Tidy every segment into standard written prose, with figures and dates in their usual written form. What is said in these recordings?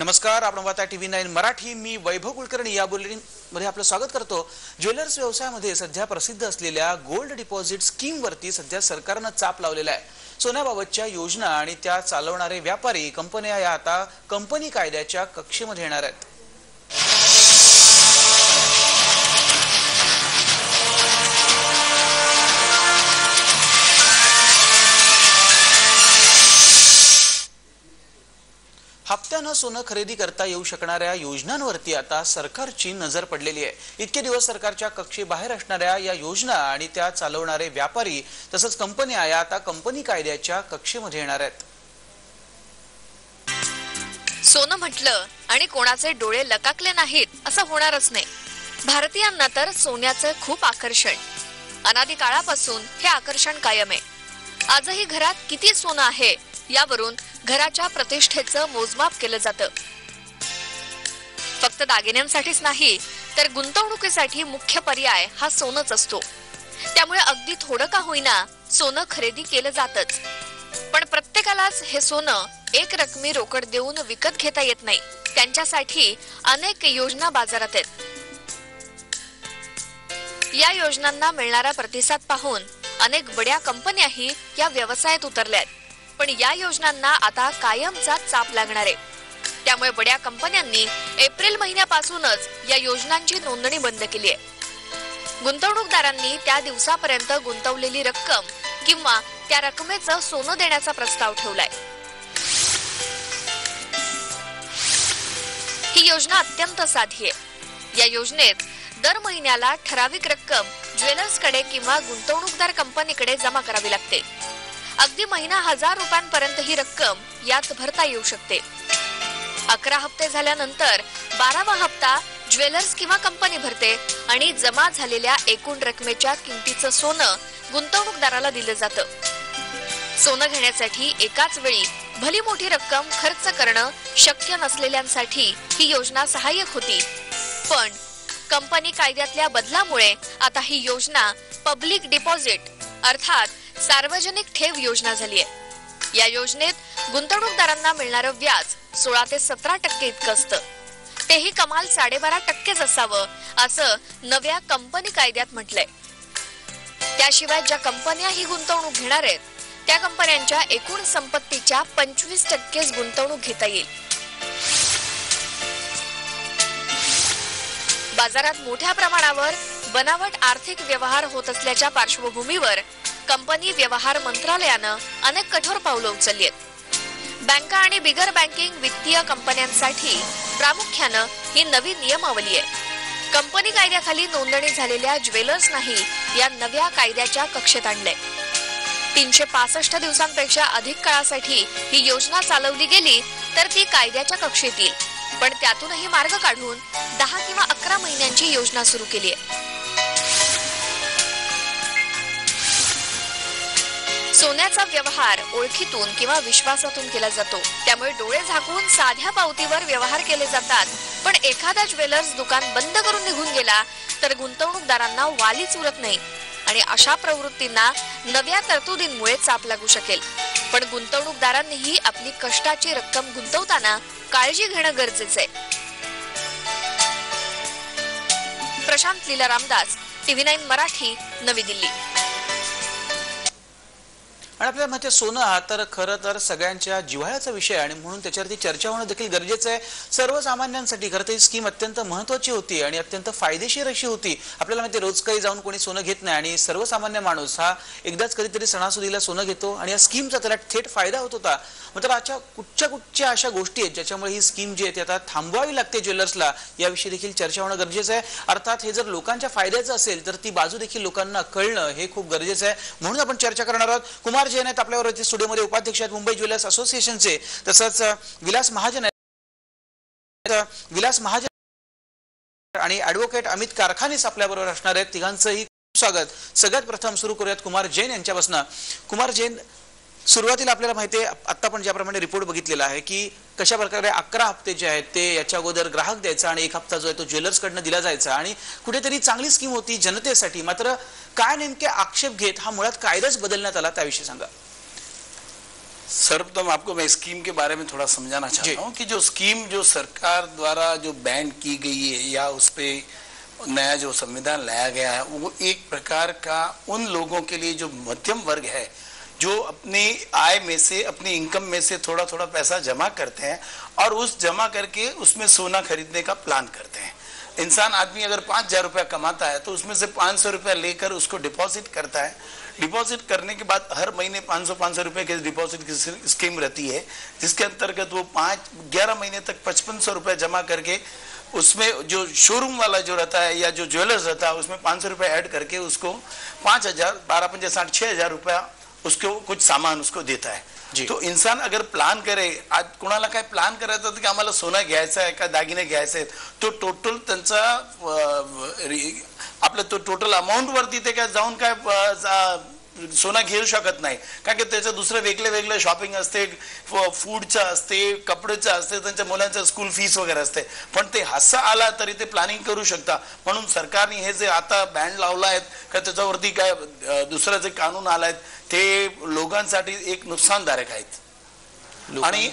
नमस्कार, आपण पाहता TV9 मराठी. मी वैभव कुलकर्णी. या बुलेटिन मध्ये आपलं स्वागत करतो. ज्वेलर्स व्यवसायामध्ये सध्या प्रसिद्ध असलेल्या गोल्ड डिपॉझिट स्कीम वरती सध्या सरकारने चाप लावलेला आहे. सोन्याबाबतच्या योजना आणि त्या चालवणारे व्यापारी कंपन्या या आता कंपनी कायद्याच्या कक्षेमध्ये येणार आहेत. हप्त्यानं सोनं खरेदी करता येऊ शकणाऱ्या योजनांवरती आता सरकारची नजर पडलेली आहे. इतके दिवस सरकारच्या कक्षेबाहेर असणाऱ्या या योजना आणि त्या चालवणारे व्यापारी तसंच कंपन्या या आता कंपनी कायद्याच्या कक्षेमध्ये येणार आहेत. सोनं म्हटलं आणि कोणाचे डोळे लकाकले नाहीत असं होणारच नाही. भारतीयांना तर सोन्याचं खूप आकर्षण. अनादी काळापासून हे आकर्षण कायम आहे. आजही घरात किती सोनं आहे यावरून घराच्या प्रतिष्ठेचं मोजमाप केलं जातं. फक्त दागिन्यांसाठीच नाही तर गुंतवणुकीसाठी मुख्य पर्याय हा सोनच असतो. त्यामुळे अगदी थोडं का होईना सोनं खरेदी केलं जातच. पण प्रत्येकालाच हे सोनं एक रकमी रोकड देऊन विकत घेता येत नाही. त्यांच्यासाठी अनेक योजना बाजारात आहेत. या योजनांना मिळणारा प्रतिसाद पाहून अनेक बड्या कंपन्याही या व्यवसायात उतरल्यात. पण या योजनांना आता कायमचा चाप लागणार आहे. त्यामुळे बड्या कंपन्यांनी एप्रिल महिन्यापासूनच या योजनांची नोंदणी बंद केली आहे. गुंतवणूकदारांनी त्या दिवसापर्यंत गुंतवलेली रक्कम किंवा त्या रकमेचं सोनं देण्याचा प्रस्ताव ठेवलाय. ही योजना अत्यंत साधी आहे. या योजनेत दर महिन्याला ठराविक रक्कम ज्वेलर्सकडे किंवा गुंतवणूकदार कंपनीकडे जमा करावी लागते. अगदी महिना 1000 रुपयांपर्यंत ही रक्कम यात भरता येऊ शकते. 11 हप्ते झाल्यानंतर 12वा हप्ता ज्वेलर्स किंवा कंपनी भरते आणि जमा झालेल्या एकूण रकमेच्या किमतीचं सोनं गुंतवणूकदाराला दिलं जातं. सोनं घेण्यासाठी एकाच वेळी भली मोठी रक्कम खर्च करणं शक्य नसलेल्यांसाठी ही योजना सहाय्यक होती. पण कंपनी कायद्यातल्या बदलामुळे आता ही योजना पब्लिक डिपॉझिट अर्थात सार्वजनिक ठेव योजना झाली आहे. या योजनेत गुंतवणूकदारांना मिळणारं व्याज 16 ते 17% इतकं असतं. तेही कमाल 12.5% असावं असं नव्या कंपनी कायद्यात म्हटलंय. त्याशिवाय ज्या कंपन्या ही गुंतवणूक घेणार आहेत त्या कंपन्यांच्या एकूण संपत्तीच्या 25% गुंतवणूक घेता येईल. बाजारात मोठ्या प्रमाणावर बनावट आर्थिक व्यवहार होत असल्याच्या पार्श्वभूमीवर कंपनी व्यवहार मंत्रालयानं अनेक कठोर पावलं उचलली आहेत. बँका आणि बिगर बँकिंग वित्तीय कंपन्यांसाठी प्रामुख्यानं ही नवी नियमावली आहे. कंपनी कायद्याखाली नोंदणी झालेल्या ज्वेलर्सनाही या नव्या कायद्याच्या कक्षेत आणलंय. 365 दिवसांपेक्षा अधिक काळासाठी ही योजना चालवली गेली तर ती कायद्याच्या कक्षेत येईल. पण त्यातूनही मार्ग काढून 10 किंवा 11 महिन्यांची योजना सुरू केली आहे. सोन्याचा व्यवहार ओळखीतून किंवा विश्वासातून केला जातो. त्यामुळे डोळे झाकून साध्या पावतीवर व्यवहार केले जातात. पण एखादा ज्वेलर्स दुकान बंद करून निघून गेला तर गुंतवणूकदारांना वालीच उरत नाही आणि अशा प्रवृत्तींना नव्या तरतुदींमुळे चाप लागू शकेल. पण गुंतवणूकदारांनीही आपली कष्टाची रक्कम गुंतवताना काळजी घेणं गरजेचं आहे. प्रशांत लीला रामदास, TV9 मराठी, नवी दिल्ली. आणि आपल्या मते सोनं हा तर खरं तर सगळ्यांच्या जिव्हाळ्याचा विषय आणि म्हणून त्याच्यावरती चर्चा होणं देखील गरजेचं आहे. सर्वसामान्यांसाठी खरं तर ही स्कीम अत्यंत महत्त्वाची होती आणि अत्यंत फायदेशीर अशी होती. आपल्याला माहिती रोज काही जाऊन कोणी सोनं घेत नाही आणि सर्वसामान्य माणूस हा एकदाच कधीतरी सणासुदीला सोनं घेतो आणि या स्कीमचा त्याला थेट फायदा होत होता. मात्र आजच्या कुठच्या अशा गोष्टी आहेत ज्याच्यामुळे ही स्कीम जी आहे ती आता थांबवावी लागते ज्वेलर्सला, याविषयी देखील चर्चा होणं गरजेचं आहे. अर्थात हे जर लोकांच्या फायद्याचं असेल तर ती बाजू देखील लोकांना कळणं हे खूप गरजेचं आहे. म्हणून आपण चर्चा करणार आहोत. कुमार जैन आहेत आपल्यावर स्टुडिओमध्ये, उपाध्यक्ष आहेत मुंबई ज्वेलर्स असोसिएशनचे. तसंच विलास महाजन आणि ॲडव्होकेट अमित कारखानीस आपल्याबरोबर असणार आहेत. तिघांचंही स्वागत. सगळ्यात प्रथम सुरू करूयात कुमार जैन यांच्यापासून. कुमार जैन, सुरुवातीला आपल्याला माहिती आहे, आता आपण ज्याप्रमाणे रिपोर्ट बघितलेला आहे की कशा प्रकारे 11 हप्ते जे आहेत ते याच्या अगोदर ग्राहक द्यायचा आणि 1 हप्ता जो आहे तो ज्वेलर्स कडनं दिला जायचा आणि कुठेतरी चांगली स्कीम होती जनतेसाठी. मात्र काय नेमके आक्षेप घेत हा मुळात कायदाच बदलण्यात आला, त्याविषयी सांगा. सर्वप्रथम आपको मैं स्कीम के बारे में थोड़ा समझाना चाहता हूँ कि जो स्कीम जो सरकार द्वारा जो बैन की गई है या उस पे नया जो संविधान लाया गया है, वो एक प्रकार का उन लोगों के लिए जो मध्यम वर्ग है, जो अपनी आय में से, अपनी इनकम में से थोड़ा थोड़ा पैसा जमा करते हैं और उस जमा करके उसमें सोना खरीदने का प्लान करते हैं। इंसान आदमी अगर 5,000 रुपया कमाता है तो उसमें से 500 रुपया लेकर उसको डिपॉजिट करता है। डिपॉजिट करने के बाद हर महीने 500 रुपए की डिपॉजिट की स्कीम रहती है, जिसके अंतर्गत वो 11 महीने तक 5500 रुपए जमा करके उसमें जो शोरूम वाला जो रहता है या जो ज्वेलर्स रहता है उसमें 500 रुपए ऐड करके उसको 5,000, 12×5 = 6,000 रुपया उसको कुछ सामान उसको देता है। तो इंसान अगर प्लान करे, आज कोणाला काय प्लान करायचं होतं की आम्हाला सोनं घ्यायचं आहे का दागिने घ्यायचे आहेत, तो टोटल त्यांचा आपलं तो टोटल अमाऊंट वरती ते काय जाऊन काय सोना घेऊ शकत नाही, कारण की त्याचं दुसरं वेगळे वेगळे शॉपिंग असते, फूडचं असते, कपड्याचं असते, त्यांच्या मुलांचं स्कूल फीस वगैरे असते, पण ते हसा आला तरी ते प्लॅनिंग करू शकता। म्हणून सरकारने हे जे आता बॅन लावला आहेत का त्याच्यावरती काय दुसरं जे कानून आलाय ते लोकांसाठी एक नुकसानदायक आहेत। आणि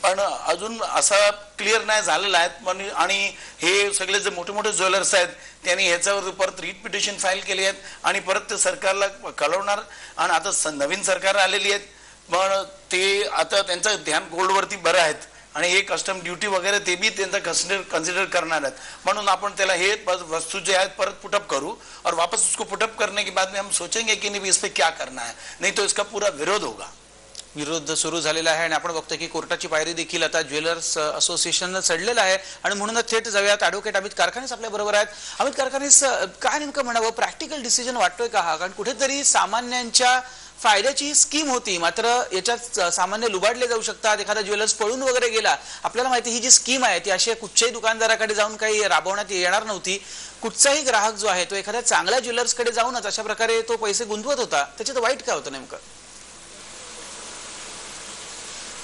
पण अजून असा क्लिअर नाही झालेला आहे, पण आणि हे सगळे जे मोठे मोठे ज्वेलर्स आहेत त्यांनी ह्याच्यावर परत रिट पिटिशन फाईल केली आहेत आणि परत ते सरकारला कळवणार। आणि आता नवीन सरकार आलेली आहेत, पण ते आता त्यांचं ध्यान गोल्डवरती बरं आहेत आणि हे कस्टम ड्यूटी वगैरे ते भी त्यांचा कंसिडर करणार आहेत। म्हणून आपण त्याला हे वस्तू जे आहेत परत पुटअप करू और वापस उसको पुटअप करने के बाद में हम सोचेंगे कि नहीं इस पे क्या करना है, नहीं तो इसका पूरा विरोध होगा। विरोध सुरू झालेला आहे आणि आपण बघतोय की कोर्टाची पायरी देखील आता ज्वेलर्स असोसिएशन चढलेलं आहे आणि म्हणूनच थेट जाऊयात ॲडव्होकेट अमित कारखानीस आपल्या बरोबर आहेत। अमित कारखानीस, काय नेमकं म्हणावं, प्रॅक्टिकल डिसिजन वाटतोय का हा? कारण कुठेतरी सामान्यांच्या फायद्याची स्कीम होती, मात्र याच्यात सामान्य लुबाडले जाऊ शकतात, एखादा ज्वेलर्स पळून वगैरे गेला। आपल्याला माहिती ही जी स्कीम आहे ती अशी कुठच्याही दुकानदाराकडे जाऊन काही राबवण्यात येणार नव्हती। कुठचाही ग्राहक जो आहे तो एखाद्या चांगल्या ज्वेलर्सकडे जाऊनच अशा प्रकारे तो पैसे गुंतवत होता, त्याच्यात वाईट काय होतं नेमकं?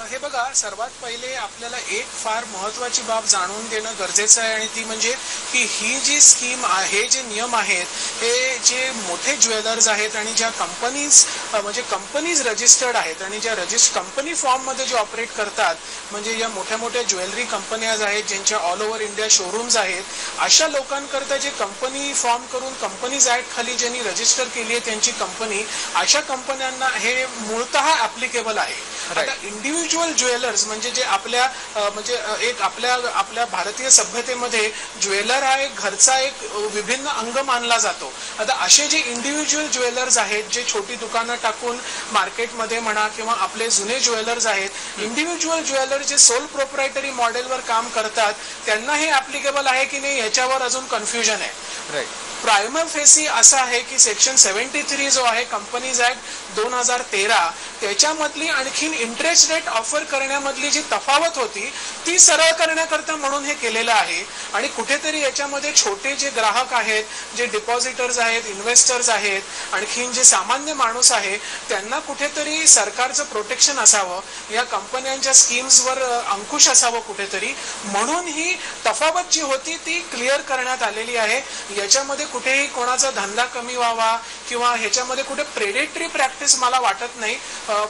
हे बघा, सर्वात पहिले आपल्याला एक फार महत्वाची बाब जाणून घेणं गरजेचं आहे आणि ती म्हणजे की ही जी स्कीम आहे, जे नियम आहेत, हे जे मोठे ज्वेलर्स आहेत आणि ज्या कंपनीज म्हणजे कंपनीज रजिस्टर्ड आहेत आणि ज्या कंपनी फॉर्म मध्ये जे ऑपरेट करतात, म्हणजे या मोठ्या मोठ्या ज्वेलरी कंपन्याज आहेत ज्यांच्या ऑल ओव्हर इंडिया शोरूम्स आहेत, अशा लोकांकरता जे कंपनी फॉर्म करून कंपनीज ऍक्ट खाली ज्यांनी रजिस्टर केली आहे त्यांची कंपनी, अशा कंपन्यांना हे मूळतः ऍप्लिकेबल आहे। आता इंडिव्हिज्युअल ज्वेलर्स म्हणजे जे आपल्या म्हणजे एक आपल्या भारतीय सभ्यतेमध्ये ज्वेलर हा एक घरचा एक विभिन्न अंग मानला जातो। आता असे जे इंडिव्हिज्युअल ज्वेलर्स आहेत, जे छोटी दुकानं टाकून मार्केटमध्ये म्हणा किंवा आपले जुने ज्वेलर्स आहेत, इंडिव्हिज्युअल ज्वेलर जे सोल प्रोप्रायटरी मॉडेलवर काम करतात, त्यांना हे ऍप्लिकेबल आहे की नाही याच्यावर अजून कन्फ्युजन आहे। प्रायमर फेसी असा आहे की सेक्शन 73 जो आहे कंपनीज ऍक्ट 2013, त्याच्यामधली आणखीन इंटरेस्ट रेट ऑफर करण्यामधली जी तफावत होती ती सरळ करण्याकरता म्हणून हे केलेलं आहे। आणि कुठेतरी याच्यामध्ये छोटे जे ग्राहक आहेत, जे डिपॉझिटर्स आहेत, इन्व्हेस्टर्स आहेत, आणखीन जे सामान्य माणूस आहे, त्यांना कुठेतरी सरकारचं प्रोटेक्शन असावं, या कंपन्यांच्या स्कीम्सवर अंकुश असावं कुठेतरी, म्हणून ही तफावत जी होती ती क्लिअर करण्यात आलेली आहे। याच्यामध्ये कुठेही कोणाचा धंदा कमी व्हावा किंवा ह्याच्यामध्ये कुठे प्रेडेटरी प्रॅक्टिस मला वाटत नाही।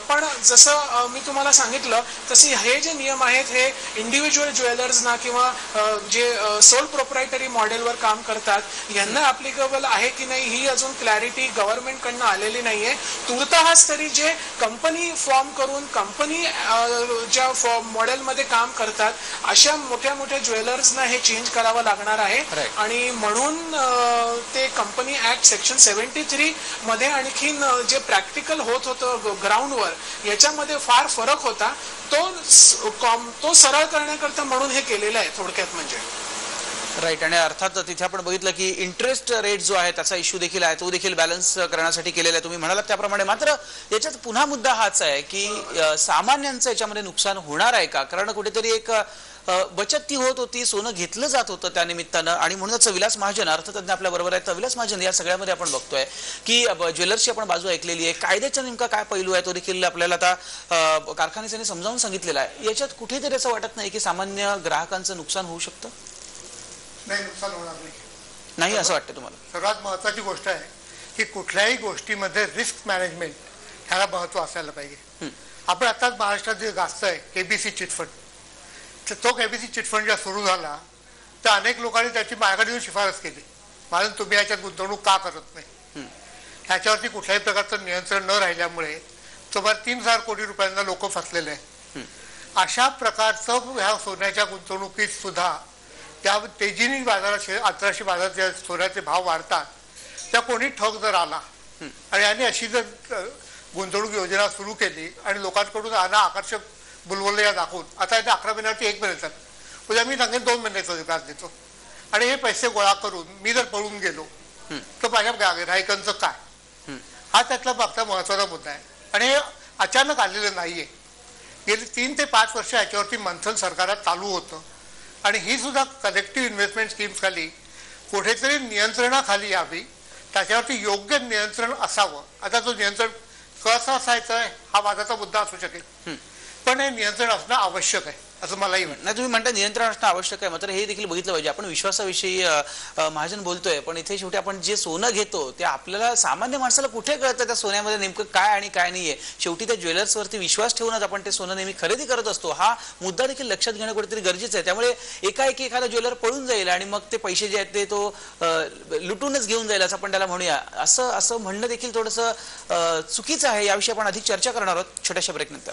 पण जसं मी तुम्हाला सांगितलं तसे हे जे नियम आहेत हे इंडिव्हिज्युअल ज्वेलर्सना किंवा जे सोल प्रोप्रायटरी मॉडेलवर काम करतात यांना ऍप्लिकेबल आहे की नाही ही अजून क्लॅरिटी गव्हर्नमेंटकडनं आलेली नाहीये। तुर्तास तरी जे कंपनी फॉर्म करून कंपनी ज्या मॉडेलमध्ये काम करतात अशा मोठ्या मोठ्या ज्वेलर्सना हे चेंज करावं लागणार आहे आणि म्हणून ते कंपनी ऍक्ट सेक्शन 73 मध्ये आणखीन जे प्रॅक्टिकल होत होतं ग्राउंडवर याच्यामध्ये फार फरक होता, तो सरळ करण्याकरता म्हणून हे केलेलं आहे थोडक्यात म्हणजे। राईट, आणि अर्थात तिथे आपण बघितलं की इंटरेस्ट रेट जो आहे त्याचा इश्यू देखील आहे, तो देखील बॅलन्स करण्यासाठी केलेला आहे तुम्ही म्हणालात त्याप्रमाणे। मात्र याच्यात पुन्हा मुद्दा हाच आहे की सामान्यांचं याच्यामध्ये नुकसान होणार आहे का? कारण कुठेतरी एक बचत ती होत होती, सोनं घेतलं जात होतं त्या निमित्तानं, आणि म्हणूनच विलास महाजन अर्थतज्ञ आपल्या बरोबर आहेत। विलास महाजन, या सगळ्यामध्ये आपण बघतोय की ज्वेलर्सची आपण बाजू ऐकलेली आहे, कायद्याचा नेमका काय पैलू आहे तो देखील आपल्याला आता कारखान्याने समजावून सांगितलेला आहे। याच्यात कुठेतरी असं वाटत नाही की सामान्य ग्राहकांचं नुकसान होऊ शकतं? नाही, नुकसान होणार नाही असं वाटतं तुम्हाला? सगळ्यात महत्वाची गोष्ट आहे की कुठल्याही गोष्टीमध्ये रिस्क मॅनेजमेंट ह्याला महत्व असायला पाहिजे. आपण आताच महाराष्ट्रात जे गाजतंय केबीसी चिटफंड, तर तो केबीसी चिटफंड जेव्हा सुरू झाला तर अनेक लोकांनी त्याची माझ्याकडे येऊन शिफारस केली, मला तुम्ही याच्यात गुंतवणूक का करत नाही. ह्याच्यावरती कुठल्याही प्रकारचं नियंत्रण न राहिल्यामुळे सुमारे 3,000 कोटी रुपयांना लोक फसलेले आहेत. अशा प्रकारचं ह्या सोन्याच्या गुंतवणुकीत सुद्धा त्या तेजीने बाजारात, आंतरराष्ट्रीय बाजारात ज्या सोन्याचे भाव वाढतात, त्या कोणी ठग जर आला आणि यांनी अशी जर गुंतवणूक योजना सुरू केली आणि लोकांकडून आकर्षक बुलबुल्या दाखवून, आता इथे 11 महिन्यावरती 1 महिन्याचा, उद्या मी सांगेन 2 महिन्याचा व्याज देतो आणि हे पैसे गोळा करून मी जर पळून गेलो तर माझ्या ग्राहकांचं काय, हा त्यातला मागचा महत्वाचा मुद्दा आहे. आणि हे अचानक आलेलं नाहीये. गेली 3 ते 5 वर्ष याच्यावरती मंथन सरकारात चालू होतं आणि ही सुद्धा कलेक्टिव्ह इन्व्हेस्टमेंट स्कीम्स खाली कुठेतरी नियंत्रणाखाली यावी, त्याच्यावरती योग्य नियंत्रण असावं. आता तो नियंत्रण कसं असायचं हा माझा मुद्दा असू शकेल, पण हे नियंत्रण असणं आवश्यक आहे असं मलाही वाटतं. नाही, तुम्ही म्हणता नियंत्रण असणं आवश्यक आहे, मात्र हे देखील बघितलं पाहिजे. आपण विश्वासाविषयी महाजन बोलतोय, पण इथे शेवटी आपण जे सोनं घेतो ते आपल्याला सामान्य माणसाला कुठे कळतं त्या सोन्यामध्ये नेमकं काय आणि काय नाहीये. शेवटी त्या ज्वेलर्सवरती विश्वास ठेवूनच आपण ते सोनं नेहमी खरेदी करत असतो. हा मुद्दा देखील लक्षात घेणं कुठेतरी गरजेचं आहे. त्यामुळे एकाएकी एखादा ज्वेलर पळून जाईल आणि मग ते पैसे जे आहेत ते तो लुटूनच घेऊन जाईल असं आपण त्याला म्हणूया. असं म्हणणं देखील थोडंसं चुकीचं आहे. याविषयी आपण अधिक चर्चा करणार आहोत छोट्याशा ब्रेकनंतर.